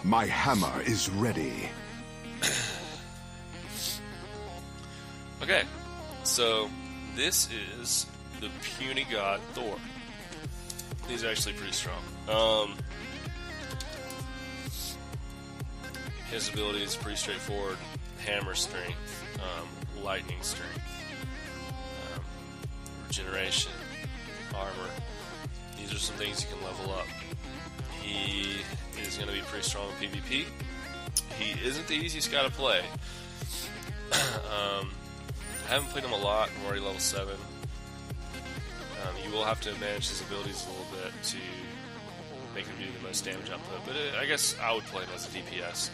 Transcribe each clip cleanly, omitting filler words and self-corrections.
My hammer is ready. Okay, so this is the puny god Thor. He's actually pretty strong. His ability is pretty straightforward. Hammer strength, lightning strength, regeneration, armor. These are some things you can level up. He is going to be pretty strong in PvP. He isn't the easiest guy to play. I haven't played him a lot. I'm already level 7. You will have to manage his abilities a little bit to make him do the most damage output, but I guess I would play him as a DPS.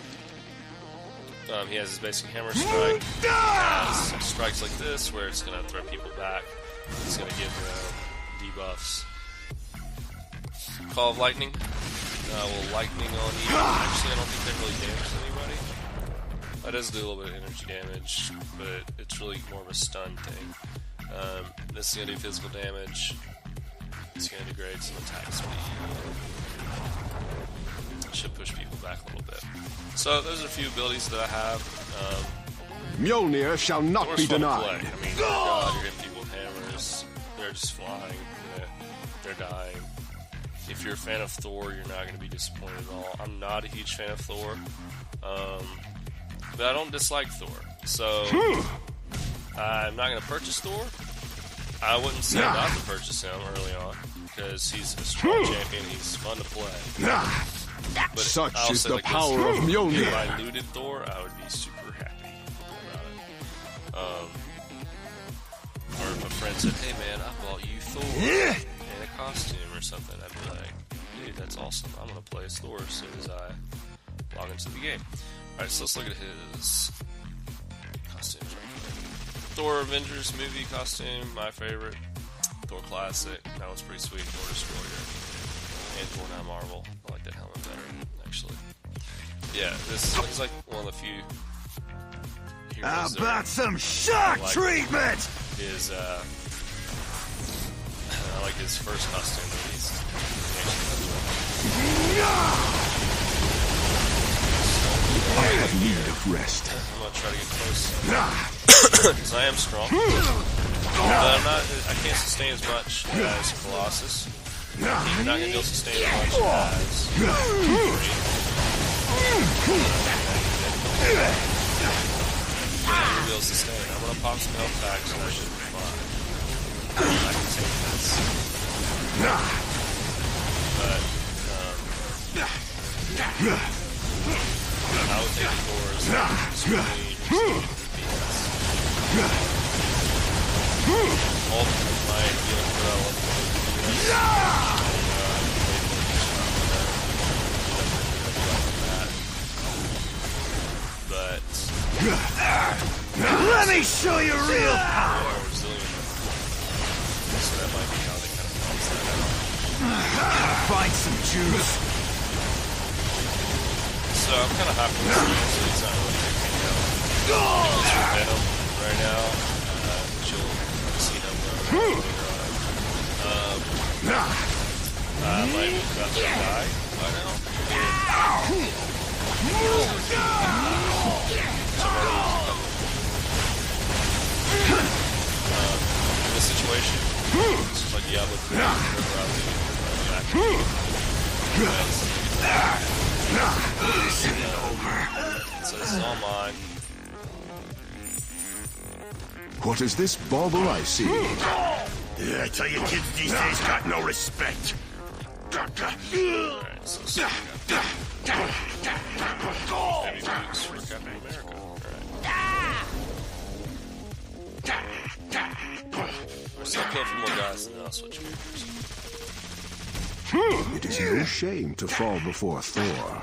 He has his basic hammer strike. He has strikes like this, where it's going to throw people back. It's going to give debuffs. Call of Lightning. Will lightning on you. Actually, I don't think that really damages anybody. That does do a little bit of energy damage, but it's really more of a stun thing. This is going to do physical damage. It's going to degrade some attack speed. Should push people back a little bit. So those are a few abilities that I have. Mjolnir shall not Thor's be fun to denied. play. I mean, God, you're hitting people with hammers. They're just flying. They're dying. If you're a fan of Thor, you're not going to be disappointed at all. I'm not a huge fan of Thor. But I don't dislike Thor. So I'm not going to purchase Thor. I wouldn't say not to purchase him early on, because he's a strong champion. He's fun to play. But Such I'll is say the like this, power of If Mjolnir. I looted Thor, I would be super happy about it. Or if a friend said, "Hey man, I bought you Thor in a costume or something," I'd be like, "Dude, that's awesome. I'm gonna play as Thor as soon as I log into the game." Alright, so let's look at his costumes right here. Thor Avengers movie costume, my favorite. Thor Classic, that one's pretty sweet. Thor Destroyer. And Thor Now Marvel. I like that helmet better, actually. Yeah, this is like one of the few How heroes about some shock like treatment? is I like his first costume at least. I have need of rest. I'm gonna try to get close because I am strong, but I can't sustain as much as Colossus. You're not gonna be able to sustain as much as Wolverine. You're not gonna be able to sustain. I'm gonna pop some health packs and I should be fine. I can take this. But, I would take Thor's ultimate might be undeveloped. But Let me show you real power. So that might be how they kind of balance that out. Find some juice. So I'm kind of happy with this, so he's not really taking me out. He's with Venom right now, which you'll see him later on. I might be about to die by now. In this situation, this is like Diablo 3, so this is all mine. What is this bauble I see? Yeah, I tell you, kids these days got no respect. Alright, so heavy boots for Captain America. We're still killing a few more guys, and then I'll switch characters. It is no shame to fall before Thor.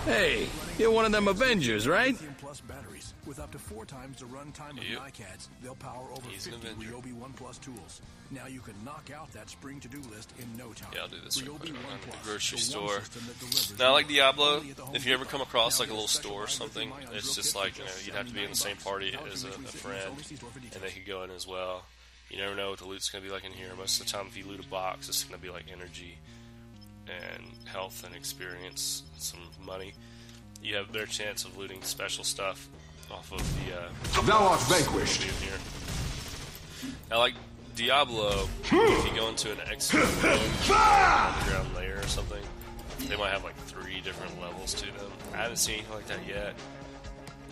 Hey, you're one of them Avengers, right? Plus batteries with up to 4 times the runtime of Yep. NiCads. They'll power over He's an 50 Avenger. Ryobi 1 Plus tools. Now you can knock out that spring to-do list in no time. Yeah, I'll do this real Ryobi quick. 1 Around the Plus, grocery the one store. system that delivers Now, like more Diablo, only at the Home if you ever Depot. come across Now like a get little special store or high-voltage something, ion it's drill just kit like, for you know, just you'd have to be in the same $79. party Allergy as a research friend, only sees store for and details. they could go in as well. You never know what the loot's going to be like in here. Most of the time, if you loot a box, it's going to be like energy and health and experience, some money. You have a better chance of looting special stuff off of the Thou art vanquished. in here. Now, like Diablo, if you go into an underground layer or something, they might have like 3 different levels to them. I haven't seen anything like that yet.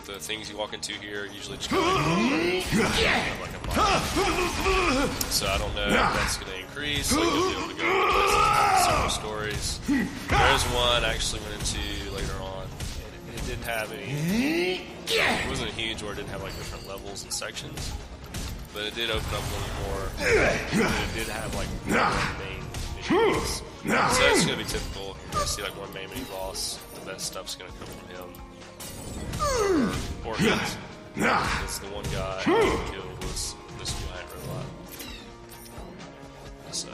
The things you walk into here usually just go like a mile. So I don't know if that's going to increase. Like you'll be able to go into several stories. There's one I actually went into later on. And it didn't have any. It wasn't huge, or it didn't have like different levels and sections. But it did open up a little more. It did have like one main mini boss. So it's going to be typical. You're going to see like one main mini boss. The best stuff's going to come from him. Or his. Because the one guy I killed was this giant robot. So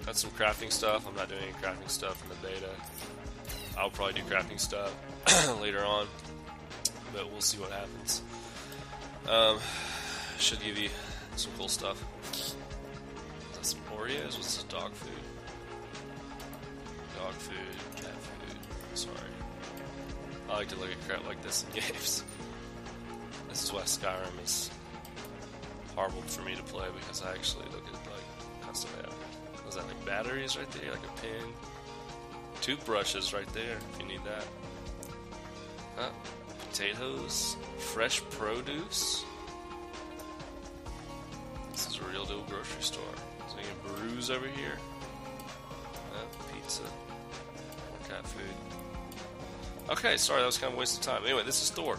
that's some crafting stuff. I'm not doing any crafting stuff in the beta. I'll probably do crafting stuff later on, but we'll see what happens. Should give you some cool stuff. Is that some Oreos? What's this? Dog food? Dog food, cat food. Sorry. I like to look at crap like this in games. This is why Skyrim is horrible for me to play, because I actually look at like constantly. Was that like batteries right there, like a pin? Toothbrushes right there if you need that. Potatoes, fresh produce. This is a real deal grocery store. Is there any brews over here? Pizza, more cat food. Okay, sorry, that was kind of a waste of time. Anyway, this is Thor.